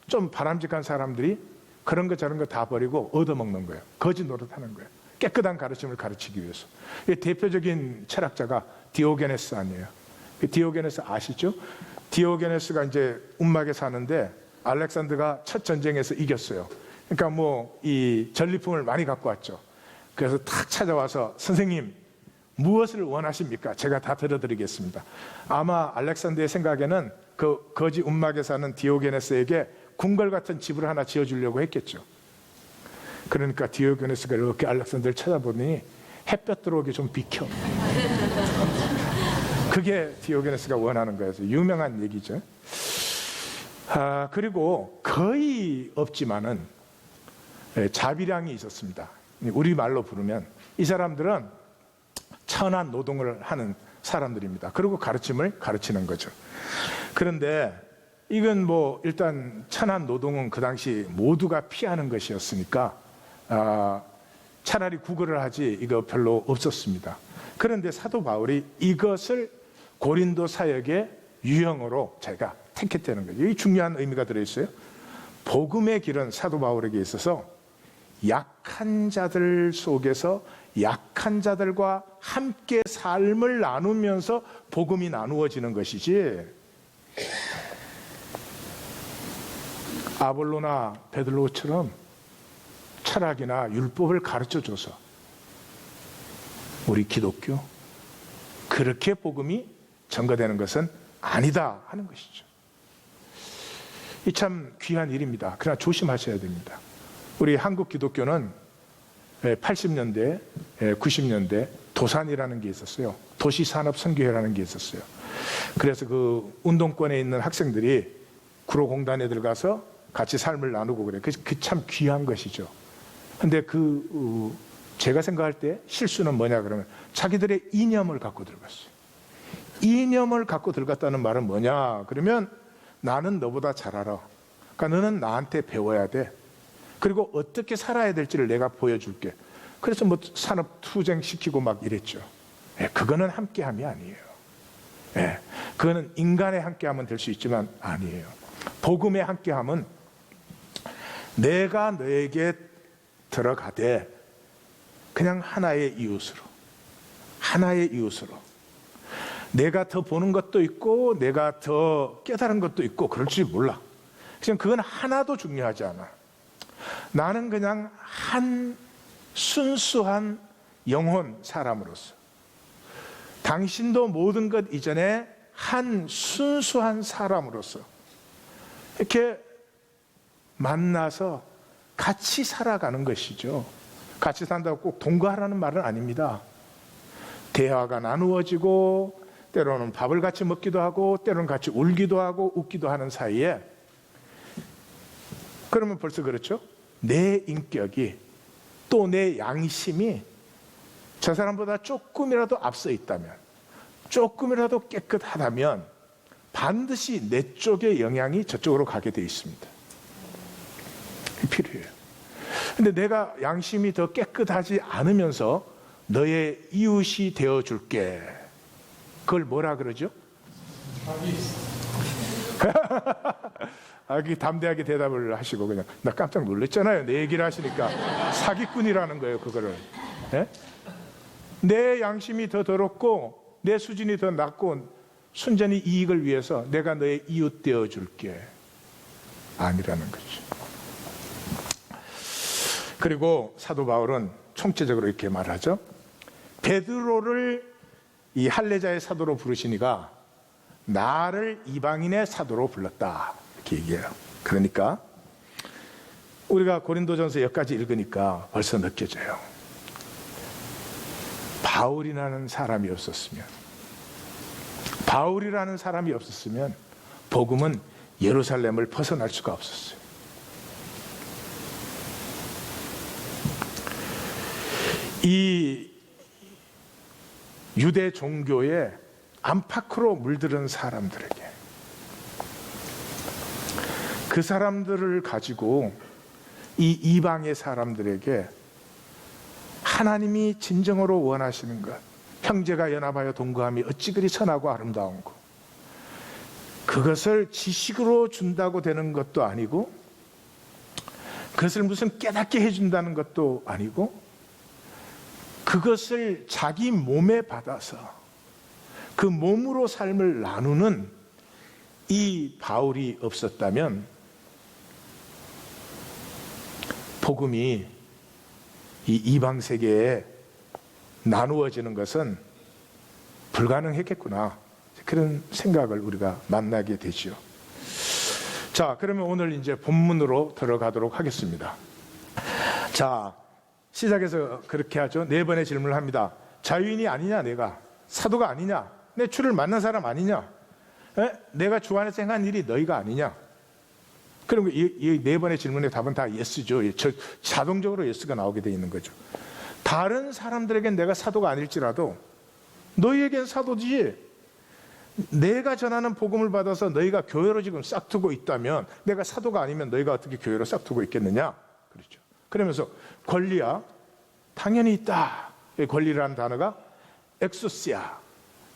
좀 바람직한 사람들이 그런 거 저런 거 다 버리고 얻어먹는 거예요. 거짓 노릇하는 거예요. 깨끗한 가르침을 가르치기 위해서. 대표적인 철학자가 디오게네스 아니에요. 디오게네스 아시죠? 디오게네스가 이제 움막에 사는데 알렉산더가 첫 전쟁에서 이겼어요. 그러니까 뭐 이 전리품을 많이 갖고 왔죠. 그래서 탁 찾아와서 선생님 무엇을 원하십니까? 제가 다 들어드리겠습니다. 아마 알렉산더의 생각에는 그 거지 움막에 사는 디오게네스에게 궁궐 같은 집을 하나 지어주려고 했겠죠. 그러니까 디오게네스가 이렇게 알렉산더를 쳐다보니 햇볕 들어오게 좀 비켜. 그게 디오게네스가 원하는 거예요. 유명한 얘기죠. 그리고 거의 없지만은 자비량이 있었습니다. 우리말로 부르면 이 사람들은 천한 노동을 하는 사람들입니다. 그리고 가르침을 가르치는 거죠. 그런데 이건 뭐 일단 천한 노동은 그 당시 모두가 피하는 것이었으니까 차라리 구걸을 하지 이거 별로 없었습니다. 그런데 사도 바울이 이것을 고린도 사역의 유형으로 자기가 택했다는 거죠. 이 중요한 의미가 들어있어요. 복음의 길은 사도 바울에게 있어서 약한 자들 속에서 약한 자들과 함께 삶을 나누면서 복음이 나누어지는 것이지, 아볼로나 베드로처럼 철학이나 율법을 가르쳐줘서 우리 기독교 그렇게 복음이 전가되는 것은 아니다 하는 것이죠. 이 참 귀한 일입니다. 그러나 조심하셔야 됩니다. 우리 한국 기독교는 80년대, 90년대 도산이라는 게 있었어요. 도시산업선교회라는 게 있었어요. 그래서 그 운동권에 있는 학생들이 구로공단에 들어가서 같이 삶을 나누고 그래요. 그 참 귀한 것이죠. 근데 제가 생각할 때 실수는 뭐냐 그러면 자기들의 이념을 갖고 들어갔어요. 이념을 갖고 들어갔다는 말은 뭐냐 그러면 나는 너보다 잘 알아. 그러니까 너는 나한테 배워야 돼. 그리고 어떻게 살아야 될지를 내가 보여줄게. 그래서 뭐 산업 투쟁 시키고 막 이랬죠. 그거는 함께함이 아니에요. 그거는 인간의 함께함은 될 수 있지만 아니에요. 복음의 함께함은 내가 너에게 들어가되 그냥 하나의 이웃으로 내가 더 보는 것도 있고 내가 더 깨달은 것도 있고 그럴 줄 몰라. 그냥 그건 하나도 중요하지 않아. 나는 그냥 한 순수한 영혼 사람으로서, 당신도 모든 것 이전에 한 순수한 사람으로서 이렇게 만나서 같이 살아가는 것이죠. 같이 산다고 꼭 동거하라는 말은 아닙니다. 대화가 나누어지고 때로는 밥을 같이 먹기도 하고 때로는 같이 울기도 하고 웃기도 하는 사이에, 그러면 벌써 그렇죠? 내 인격이 또 내 양심이 저 사람보다 조금이라도 앞서 있다면, 조금이라도 깨끗하다면 반드시 내 쪽의 영향이 저쪽으로 가게 돼 있습니다. 필요해요. 근데 내가 양심이 더 깨끗하지 않으면서 너의 이웃이 되어줄게, 그걸 뭐라 그러죠? 그게 담대하게 대답을 하시고, 그냥 나 깜짝 놀랐잖아요. 내 얘기를 하시니까. 사기꾼이라는 거예요, 그거를. 네? 내 양심이 더 더럽고 내 수준이 더 낮고 순전히 이익을 위해서 내가 너의 이웃 되어줄게, 아니라는 거죠. 그리고 사도 바울은 총체적으로 이렇게 말하죠. 베드로를 이 할례자의 사도로 부르시니가 나를 이방인의 사도로 불렀다, 이렇게 얘기해요. 그러니까 우리가 고린도전서 여기까지 읽으니까 벌써 느껴져요. 바울이라는 사람이 없었으면 복음은 예루살렘을 벗어날 수가 없었어요. 이 유대 종교의 안팎으로 물들은 사람들에게, 그 사람들을 가지고 이 이방의 사람들에게 하나님이 진정으로 원하시는 것, 형제가 연합하여 동거함이 어찌 그리 선하고 아름다운고, 그것을 지식으로 준다고 되는 것도 아니고, 그것을 무슨 깨닫게 해준다는 것도 아니고, 그것을 자기 몸에 받아서 그 몸으로 삶을 나누는 이 바울이 없었다면 복음이 이 이방 세계에 나누어지는 것은 불가능했겠구나, 그런 생각을 우리가 만나게 되죠. 자, 그러면 오늘 이제 본문으로 들어가도록 하겠습니다. 자, 시작해서 그렇게 하죠. 4번의 질문을 합니다. 자유인이 아니냐, 내가 사도가 아니냐, 내 주를 만난 사람 아니냐, 내가 주 안에서 행한 일이 너희가 아니냐. 그럼 이 4번의 질문의 답은 다 예스죠. 자동적으로 예스가 나오게 돼 있는 거죠. 다른 사람들에겐 내가 사도가 아닐지라도 너희에겐 사도지. 내가 전하는 복음을 받아서 너희가 교회로 지금 싹트고 있다면 내가 사도가 아니면 너희가 어떻게 교회로 싹트고 있겠느냐. 그렇죠. 그러면서 권리야, 당연히 있다. 권리라는 단어가 엑소시아,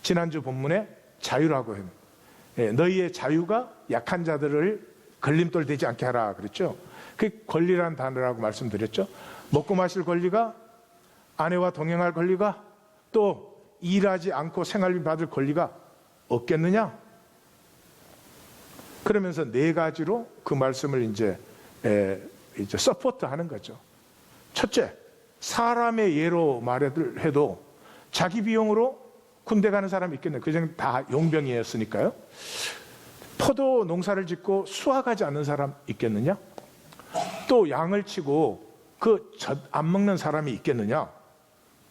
지난주 본문에 자유라고 해요. 너희의 자유가 약한 자들을 걸림돌 되지 않게 하라 그랬죠. 그 권리라는 단어라고 말씀드렸죠. 먹고 마실 권리가, 아내와 동행할 권리가, 또 일하지 않고 생활비 받을 권리가 없겠느냐. 그러면서 4가지로 그 말씀을 이제 서포트하는 거죠. 첫째, 사람의 예로 말해도 자기 비용으로 군대 가는 사람이 있겠네요. 그전에 다 용병이었으니까요. 포도 농사를 짓고 수확하지 않는 사람 있겠느냐? 또 양을 치고 그 젖 안 먹는 사람이 있겠느냐?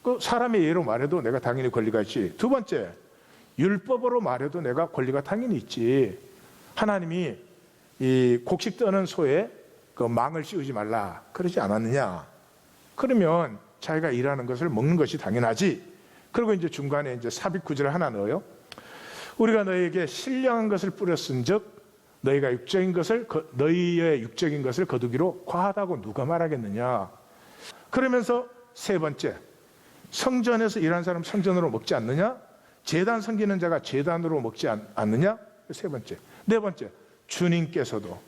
그 사람의 예로 말해도 내가 당연히 권리가 있지. 2번째, 율법으로 말해도 내가 권리가 당연히 있지. 하나님이 이 곡식 떠는 소에 그 망을 씌우지 말라 그러지 않았느냐? 그러면 자기가 일하는 것을 먹는 것이 당연하지. 그리고 이제 중간에 이제 삽입 구절을 하나 넣어요. 우리가 너희에게 신령한 것을 뿌렸은즉 너희가 너희의 육적인 것을 거두기로 과하다고 누가 말하겠느냐. 그러면서 3번째, 성전에서 일하는 사람 성전으로 먹지 않느냐? 제단 섬기는 자가 제단으로 먹지 않느냐? 3번째. 4번째, 주님께서도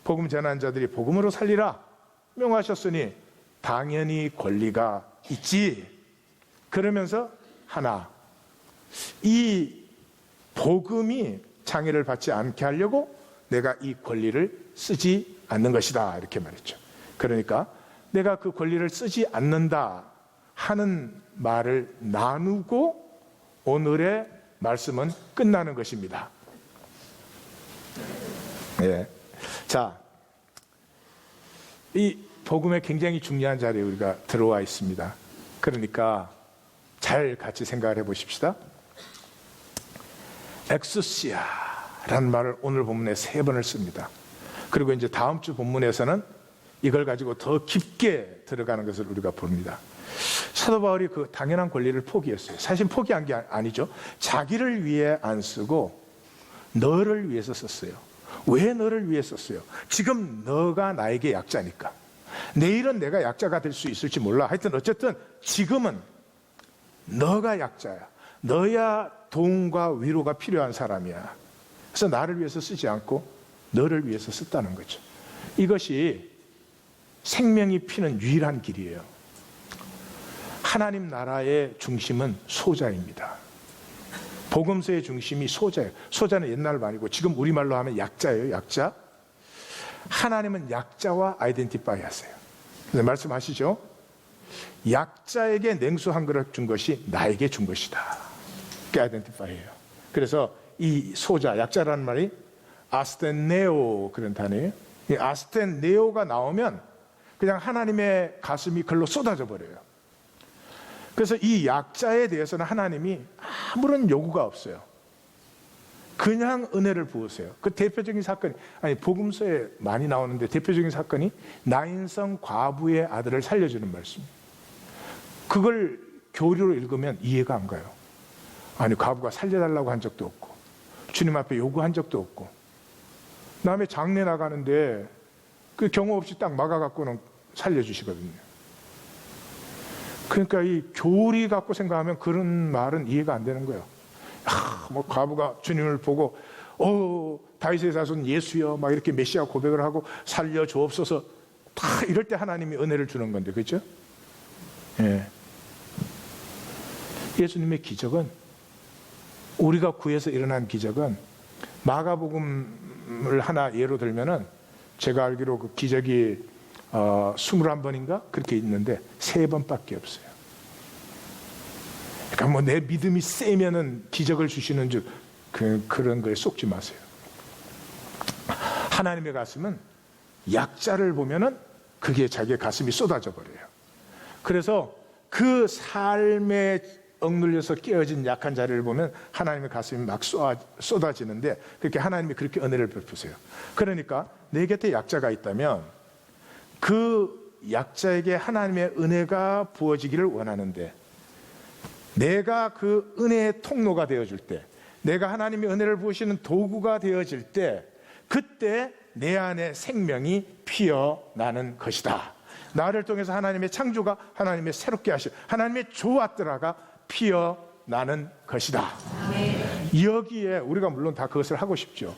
복음 전하는 자들이 복음으로 살리라 명하셨으니 당연히 권리가 있지. 그러면서 하나, 이 복음이 장애를 받지 않게 하려고 내가 이 권리를 쓰지 않는 것이다, 이렇게 말했죠. 그러니까 내가 그 권리를 쓰지 않는다 하는 말을 나누고 오늘의 말씀은 끝나는 것입니다. 예. 자, 이 복음에 굉장히 중요한 자리에 우리가 들어와 있습니다. 그러니까 잘 같이 생각을 해보십시다. 엑수시아라는 말을 오늘 본문에 3번을 씁니다. 그리고 이제 다음 주 본문에서는 이걸 가지고 더 깊게 들어가는 것을 우리가 봅니다. 사도 바울이 그 당연한 권리를 포기했어요. 사실 포기한 게 아니죠. 자기를 위해 안 쓰고 너를 위해서 썼어요. 왜 너를 위해 썼어요? 지금 너가 나에게 약자니까. 내일은 내가 약자가 될 수 있을지 몰라. 하여튼 어쨌든 지금은 너가 약자야. 너야 도움과 위로가 필요한 사람이야. 그래서 나를 위해서 쓰지 않고 너를 위해서 썼다는 거죠. 이것이 생명이 피는 유일한 길이에요. 하나님 나라의 중심은 소자입니다. 복음서의 중심이 소자예요. 소자는 옛날 말이고 지금 우리말로 하면 약자예요. 약자. 하나님은 약자와 아이덴티파이 하세요. 그래서 말씀하시죠. 약자에게 냉수 한 그릇 준 것이 나에게 준 것이다. 그게 아이덴티파이예요. 그래서 이 소자, 약자라는 말이 아스텐네오 그런 단어예요. 이 아스텐네오가 나오면 그냥 하나님의 가슴이 글로 쏟아져 버려요. 그래서 이 약자에 대해서는 하나님이 아무런 요구가 없어요. 그냥 은혜를 부으세요. 그 대표적인 사건이, 아니 복음서에 많이 나오는데 대표적인 사건이 나인성 과부의 아들을 살려주는 말씀이에요. 그걸 교리로 읽으면 이해가 안 가요. 아니 과부가 살려달라고 한 적도 없고 주님 앞에 요구한 적도 없고 남의 장례 나가는데 그 경우 없이 딱 막아갖고는 살려주시거든요. 그러니까 이 교리 갖고 생각하면 그런 말은 이해가 안 되는 거예요. 뭐 과부가 주님을 보고 다윗의 자손 예수여 막 이렇게 메시아 고백을 하고 살려 주옵소서 다 이럴 때 하나님이 은혜를 주는 건데 그렇죠? 예. 예수님의 기적은 우리가 구해서 일어난 기적은 마가복음을 하나 예로 들면은 제가 알기로 그 기적이 21번인가 그렇게 있는데 3번밖에 없어요. 그러니까 뭐 내 믿음이 세면은 기적을 주시는 줄 그런 거에 속지 마세요. 하나님의 가슴은 약자를 보면은 그게 자기의 가슴이 쏟아져 버려요. 그래서 그 삶에 억눌려서 깨어진 약한 자리를 보면 하나님의 가슴이 막 쏟아지는데 그렇게 하나님이 그렇게 은혜를 베푸세요. 그러니까 내 곁에 약자가 있다면 그 약자에게 하나님의 은혜가 부어지기를 원하는데 내가 그 은혜의 통로가 되어줄 때 내가 하나님의 은혜를 부으시는 도구가 되어질 때 그때 내 안에 생명이 피어나는 것이다. 나를 통해서 하나님의 창조가 하나님의 새롭게 하신 하나님의 조아뜨라가 피어나는 것이다. 여기에 우리가 물론 다 그것을 하고 싶죠.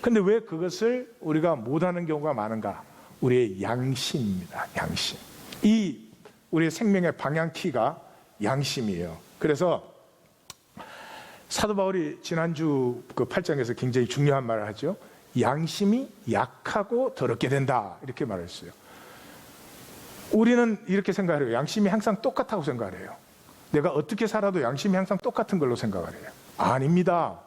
근데 왜 그것을 우리가 못하는 경우가 많은가? 우리의 양심입니다. 양심. 이 우리의 생명의 방향키가 양심이에요. 그래서 사도 바울이 지난주 그 8장에서 굉장히 중요한 말을 하죠. 양심이 약하고 더럽게 된다 이렇게 말했어요. 우리는 이렇게 생각을 해요. 양심이 항상 똑같다고 생각을 해요. 내가 어떻게 살아도 양심이 항상 똑같은 걸로 생각을 해요. 아닙니다.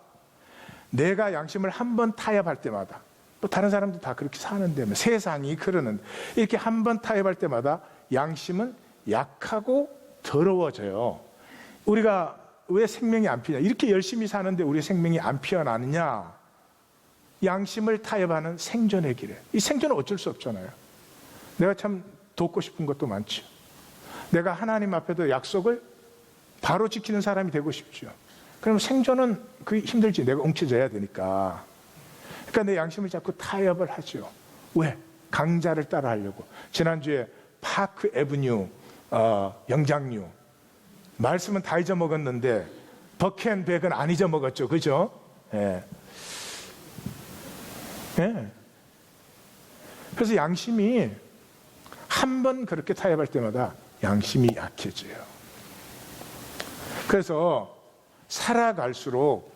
내가 양심을 한 번 타협할 때마다 또 다른 사람도 다 그렇게 사는데 뭐 세상이 그러는 이렇게 한 번 타협할 때마다 양심은 약하고 더러워져요. 우리가 왜 생명이 안 피냐? 이렇게 열심히 사는데 우리 생명이 안 피어나느냐? 양심을 타협하는 생존의 길에. 이 생존은 어쩔 수 없잖아요. 내가 참 돕고 싶은 것도 많죠. 내가 하나님 앞에도 약속을 바로 지키는 사람이 되고 싶죠. 그럼 생존은 그게 힘들지. 내가 웅켜져야 되니까. 그러니까 내 양심을 자꾸 타협을 하죠. 왜? 강자를 따라 하려고. 지난주에 파크 애브뉴 영장류 말씀은 다 잊어먹었는데 버켄백은 안 잊어먹었죠. 그죠? 예. 예. 그래서 양심이 한 번 그렇게 타협할 때마다 양심이 약해져요. 그래서 살아갈수록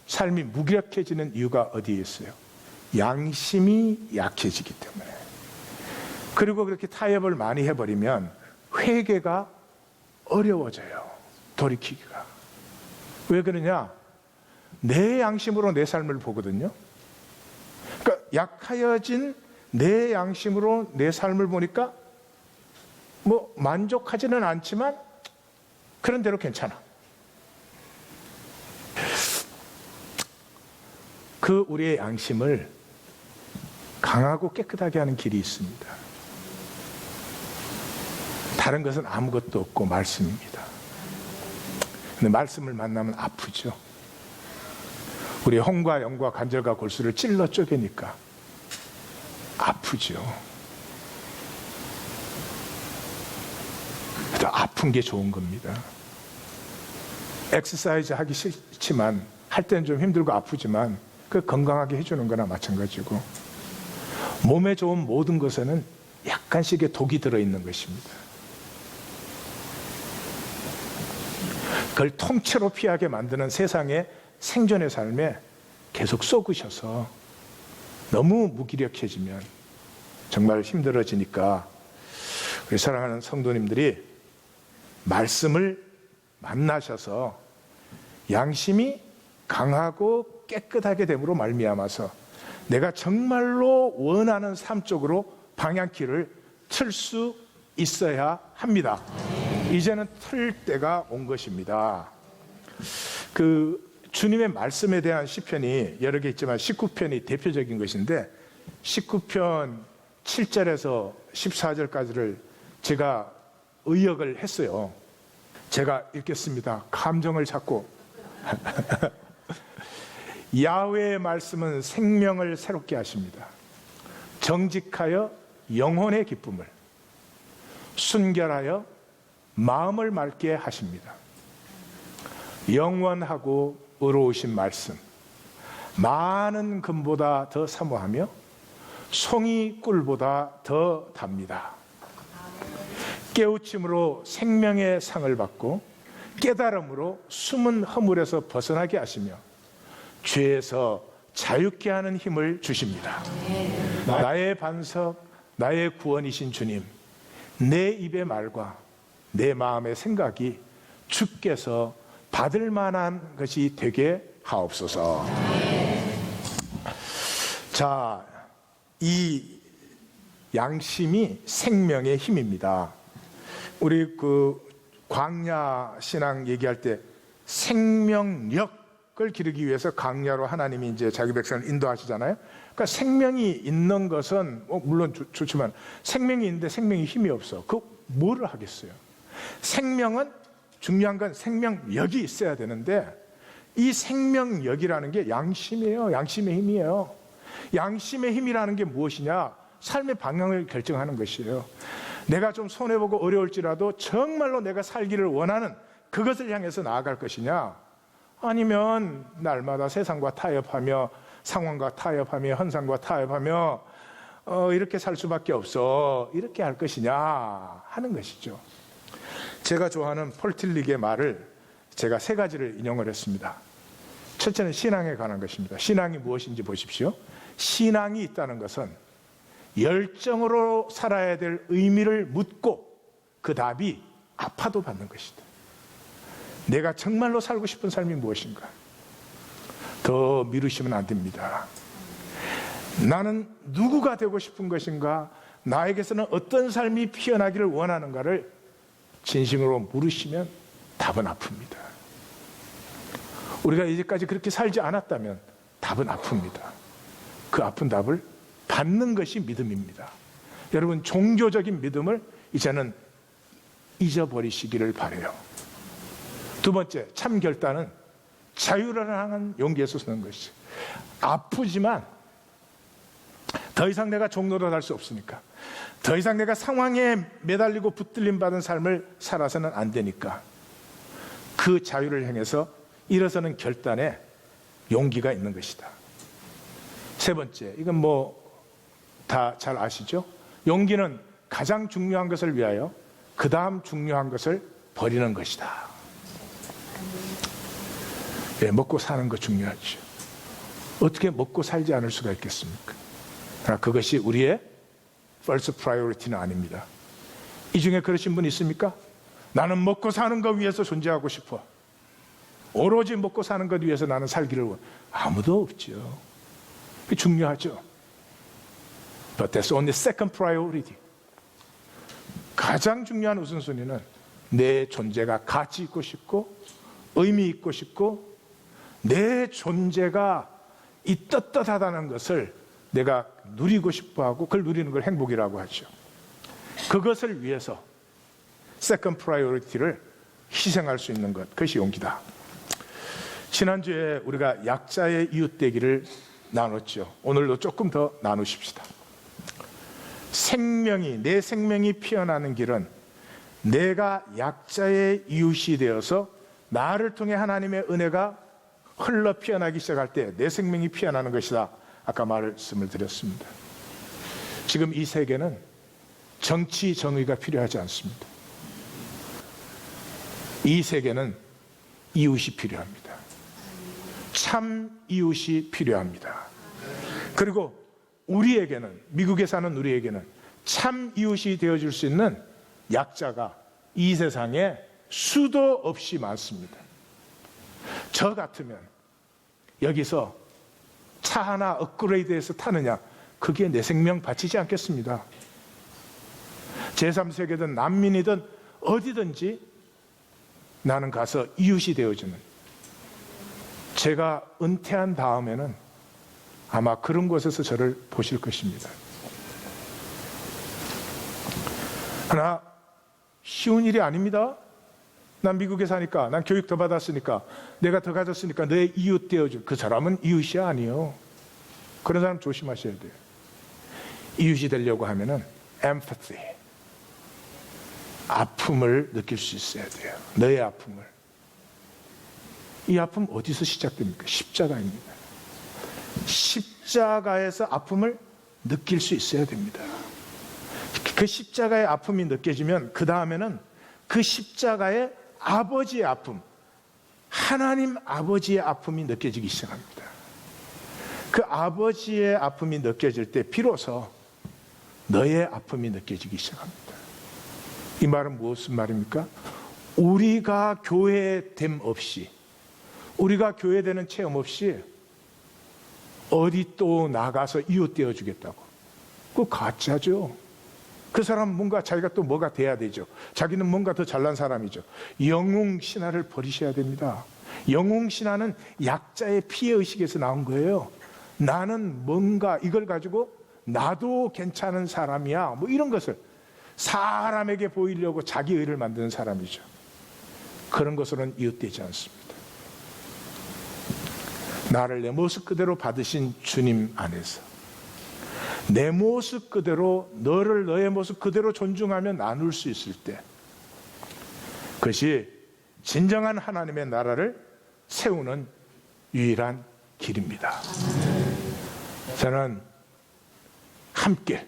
삶이 무기력해지는 이유가 어디에 있어요? 양심이 약해지기 때문에. 그리고 그렇게 타협을 많이 해버리면 회개가 어려워져요. 돌이키기가. 왜 그러냐? 내 양심으로 내 삶을 보거든요. 그러니까 약하여진 내 양심으로 내 삶을 보니까 뭐 만족하지는 않지만 그런 대로 괜찮아. 그 우리의 양심을 강하고 깨끗하게 하는 길이 있습니다. 다른 것은 아무것도 없고 말씀입니다. 근데 말씀을 만나면 아프죠. 우리의 홍과 영과 관절과 골수를 찔러 쪼개니까 아프죠. 더 아픈 게 좋은 겁니다. 엑서사이즈 하기 싫지만, 할 때는 좀 힘들고 아프지만 그 건강하게 해주는 거나 마찬가지고, 몸에 좋은 모든 것에는 약간씩의 독이 들어있는 것입니다. 그걸 통째로 피하게 만드는 세상의 생존의 삶에 계속 쏘으셔서 너무 무기력해지면 정말 힘들어지니까 우리 사랑하는 성도님들이 말씀을 만나셔서 양심이 강하고 깨끗하게 됨으로 말미암아서 내가 정말로 원하는 삶 쪽으로 방향키를 틀 수 있어야 합니다. 이제는 틀 때가 온 것입니다. 그 주님의 말씀에 대한 시편이 여러 개 있지만 19편이 대표적인 것인데, 19편 7절에서 14절까지를 제가 의역을 했어요. 제가 읽겠습니다. 감정을 잡고. 야훼의 말씀은 생명을 새롭게 하십니다. 정직하여 영혼의 기쁨을, 순결하여 마음을 맑게 하십니다. 영원하고 의로우신 말씀, 많은 금보다 더 사모하며 송이 꿀보다 더 답니다. 깨우침으로 생명의 상을 받고 깨달음으로 숨은 허물에서 벗어나게 하시며 죄에서 자유케 하는 힘을 주십니다. 나의 반석, 나의 구원이신 주님, 내 입의 말과 내 마음의 생각이 주께서 받을 만한 것이 되게 하옵소서. 자, 이 양심이 생명의 힘입니다. 우리 그 광야 신앙 얘기할 때 생명력을 기르기 위해서 광야로 하나님이 이제 자기 백성을 인도하시잖아요. 그러니까 생명이 있는 것은 물론 좋지만 생명이 있는데 생명이 힘이 없어. 그 뭐를 하겠어요? 생명은 중요한 건 생명력이 있어야 되는데, 이 생명력이라는 게 양심이에요. 양심의 힘이에요. 양심의 힘이라는 게 무엇이냐? 삶의 방향을 결정하는 것이에요. 내가 좀 손해보고 어려울지라도 정말로 내가 살기를 원하는 그것을 향해서 나아갈 것이냐, 아니면 날마다 세상과 타협하며 상황과 타협하며 현상과 타협하며 이렇게 살 수밖에 없어, 이렇게 할 것이냐 하는 것이죠. 제가 좋아하는 폴 틸릭의 말을 제가 세 가지를 인용을 했습니다. 첫째는 신앙에 관한 것입니다. 신앙이 무엇인지 보십시오. 신앙이 있다는 것은 열정으로 살아야 될 의미를 묻고 그 답이 아파도 받는 것이다. 내가 정말로 살고 싶은 삶이 무엇인가? 더 미루시면 안 됩니다. 나는 누구가 되고 싶은 것인가? 나에게서는 어떤 삶이 피어나기를 원하는가를 진심으로 물으시면 답은 아픕니다. 우리가 이제까지 그렇게 살지 않았다면 답은 아픕니다. 그 아픈 답을 받는 것이 믿음입니다. 여러분, 종교적인 믿음을 이제는 잊어버리시기를 바라요. 두 번째, 참 결단은 자유를 향한 용기에서 서는 것이죠. 아프지만 더 이상 내가 종노릇 할 수 없으니까, 더 이상 내가 상황에 매달리고 붙들림 받은 삶을 살아서는 안 되니까 그 자유를 향해서 일어서는 결단에 용기가 있는 것이다. 세 번째, 이건 뭐 다 잘 아시죠? 용기는 가장 중요한 것을 위하여 그 다음 중요한 것을 버리는 것이다. 예, 먹고 사는 거 중요하죠. 어떻게 먹고 살지 않을 수가 있겠습니까? 그러나 그것이 우리의 first priority는 아닙니다. 이 중에 그러신 분 있습니까? 나는 먹고 사는 것 위해서 존재하고 싶어. 오로지 먹고 사는 것 위해서 나는 살기를 원해. 아무도 없죠. 그게 중요하죠. But that's only second priority. 가장 중요한 우선순위는 내 존재가 가치 있고 싶고 의미 있고 싶고 내 존재가 이 떳떳하다는 것을 내가 누리고 싶어하고 그걸 누리는 걸 행복이라고 하죠. 그것을 위해서 세컨드 프라이어리티를 희생할 수 있는 것, 그것이 용기다. 지난주에 우리가 약자의 이웃되기를 나눴죠. 오늘도 조금 더 나누십시다. 내 생명이 피어나는 길은 내가 약자의 이웃이 되어서 나를 통해 하나님의 은혜가 흘러 피어나기 시작할 때 내 생명이 피어나는 것이다. 아까 말씀을 드렸습니다. 지금 이 세계는 정치 정의가 필요하지 않습니다. 이 세계는 이웃이 필요합니다. 참 이웃이 필요합니다. 그리고 우리에게는, 미국에 사는 우리에게는 참 이웃이 되어줄 수 있는 약자가 이 세상에 수도 없이 많습니다. 저 같으면 여기서 차 하나 업그레이드해서 타느냐, 그게 내 생명 바치지 않겠습니다. 제3세계든 난민이든 어디든지 나는 가서 이웃이 되어주는, 제가 은퇴한 다음에는 아마 그런 곳에서 저를 보실 것입니다. 그러나 쉬운 일이 아닙니다. 난 미국에 사니까, 난 교육 더 받았으니까, 내가 더 가졌으니까 내 이웃 되어줄, 그 사람은 이웃이 아니에요. 그런 사람 조심하셔야 돼요. 이웃이 되려고 하면은 empathy, 아픔을 느낄 수 있어야 돼요. 너의 아픔을. 이 아픔 어디서 시작됩니까? 십자가입니다. 십자가에서 아픔을 느낄 수 있어야 됩니다. 그 십자가의 아픔이 느껴지면 그 다음에는 그 십자가의 아버지의 아픔, 하나님 아버지의 아픔이 느껴지기 시작합니다. 그 아버지의 아픔이 느껴질 때 비로소 너의 아픔이 느껴지기 시작합니다. 이 말은 무슨 말입니까? 우리가 교회됨 없이, 우리가 교회되는 체험 없이 어디 또 나가서 이웃 되어주겠다고, 그거 가짜죠. 그 사람은 뭔가 자기가 또 뭐가 돼야 되죠. 자기는 뭔가 더 잘난 사람이죠. 영웅신화를 버리셔야 됩니다. 영웅신화는 약자의 피해의식에서 나온 거예요. 나는 뭔가 이걸 가지고 나도 괜찮은 사람이야, 뭐 이런 것을 사람에게 보이려고 자기 의를 만드는 사람이죠. 그런 것으로는 이웃되지 않습니다. 나를 내 모습 그대로 받으신 주님 안에서 내 모습 그대로, 너를 너의 모습 그대로 존중하며 나눌 수 있을 때, 그것이 진정한 하나님의 나라를 세우는 유일한 길입니다. 저는 함께,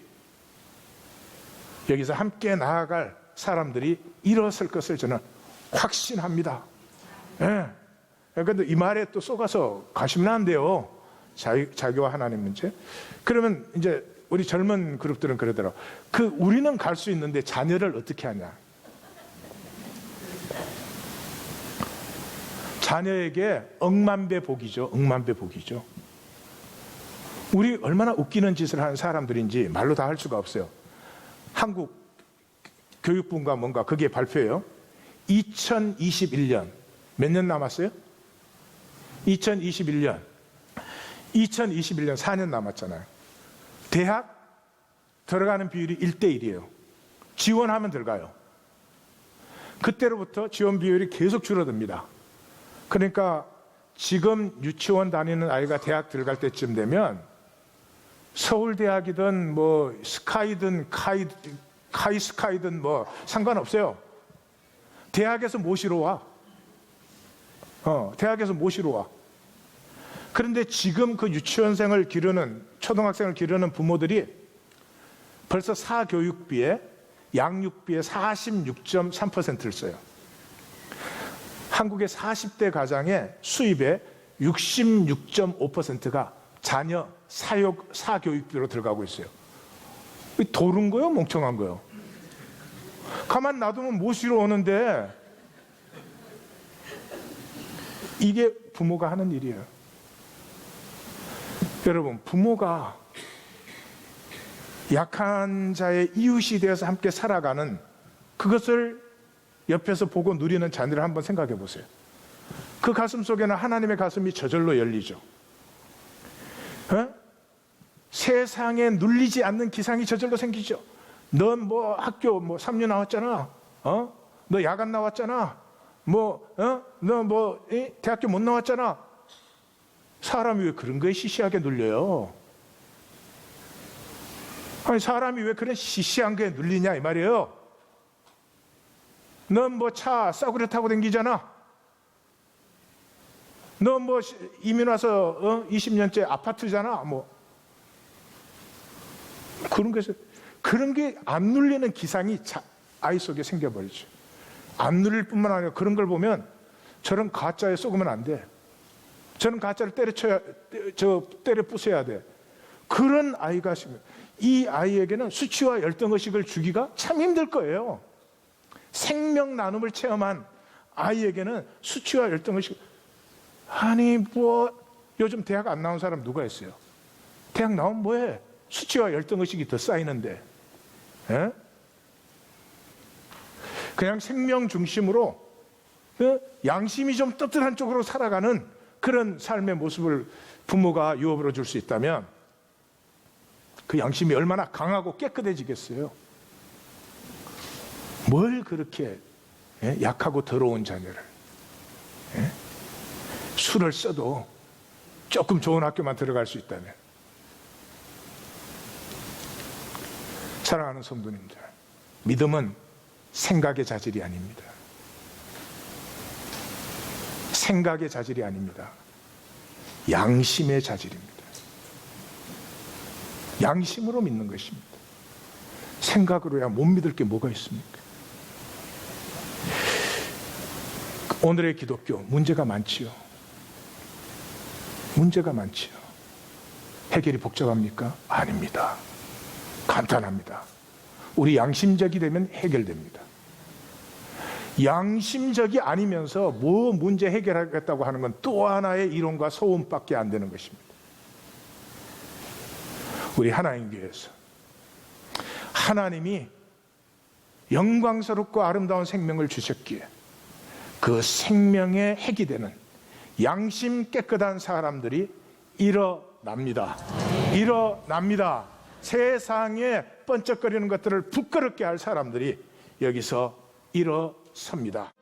여기서 함께 나아갈 사람들이 일어설 것을 저는 확신합니다. 그런데 이 말에 또 속아서 가시면 안 돼요. 자기와 하나님 문제. 그러면 이제 우리 젊은 그룹들은 그러더라고. 우리는 갈 수 있는데 자녀를 어떻게 하냐. 자녀에게 억만배 복이죠. 억만배 복이죠. 우리 얼마나 웃기는 짓을 하는 사람들인지 말로 다 할 수가 없어요. 한국 교육부가 뭔가 그게 발표예요. 2021년 몇 년 남았어요? 2021년 4년 남았잖아요. 대학 들어가는 비율이 1:1이에요. 지원하면 들어가요. 그때로부터 지원 비율이 계속 줄어듭니다. 그러니까 지금 유치원 다니는 아이가 대학 들어갈 때쯤 되면 서울대학이든 뭐 스카이든 카이스카이든 뭐 상관없어요. 대학에서 모시러 와. 대학에서 모시러 와. 그런데 지금 그 유치원생을 기르는, 초등학생을 기르는 부모들이 벌써 사교육비에, 양육비에 46.3%를 써요. 한국의 40대 가장의 수입의 66.5%가 자녀 사교육비로 들어가고 있어요. 도른 거요? 멍청한 거요? 가만 놔두면 모시러 오는데, 이게 부모가 하는 일이에요. 여러분, 부모가 약한 자의 이웃이 되어서 함께 살아가는 그것을 옆에서 보고 누리는 자녀를 한번 생각해 보세요. 그 가슴 속에는 하나님의 가슴이 저절로 열리죠. 세상에 눌리지 않는 기상이 저절로 생기죠. 넌 뭐 학교 뭐 3년 나왔잖아. 너 야간 나왔잖아. 너 대학교 못 나왔잖아. 사람이 왜 그런 거에 시시하게 눌려요? 아니, 사람이 왜 그런 시시한 거에 눌리냐 이 말이에요. 넌 뭐 차 싸구려 타고 다니잖아. 넌 뭐 이민 와서 20년째 아파트잖아. 뭐 그런 게 안 눌리는 기상이 아이 속에 생겨버리죠. 안 눌릴 뿐만 아니라 그런 걸 보면 저런 가짜에 속으면 안 돼. 저런 가짜를 때려 부숴야 돼. 그런 아이가 있으면 이 아이에게는 수치와 열등의식을 주기가 참 힘들 거예요. 생명 나눔을 체험한 아이에게는 수치와 열등의식, 아니 뭐 요즘 대학 안 나온 사람 누가 있어요? 대학 나오면 뭐해? 수치와 열등의식이 더 쌓이는데. 에? 그냥 생명 중심으로 양심이 좀 떳떳한 쪽으로 살아가는 그런 삶의 모습을 부모가 유업으로 줄 수 있다면 그 양심이 얼마나 강하고 깨끗해지겠어요. 뭘 그렇게 약하고 더러운 자녀를, 술을 써도 조금 좋은 학교만 들어갈 수 있다면. 사랑하는 성도님들, 믿음은 생각의 자질이 아닙니다. 생각의 자질이 아닙니다. 양심의 자질입니다. 양심으로 믿는 것입니다. 생각으로야 못 믿을 게 뭐가 있습니까? 오늘의 기독교 문제가 많지요. 문제가 많지요. 해결이 복잡합니까? 아닙니다. 간단합니다. 우리 양심적이 되면 해결됩니다. 양심적이 아니면서 뭐 문제 해결하겠다고 하는 건 또 하나의 이론과 소음밖에 안 되는 것입니다. 우리 하나님 교회에서 하나님이 영광스럽고 아름다운 생명을 주셨기에 그 생명의 핵이 되는 양심 깨끗한 사람들이 일어납니다. 일어납니다. 세상에 번쩍거리는 것들을 부끄럽게 할 사람들이 여기서 일어섭니다.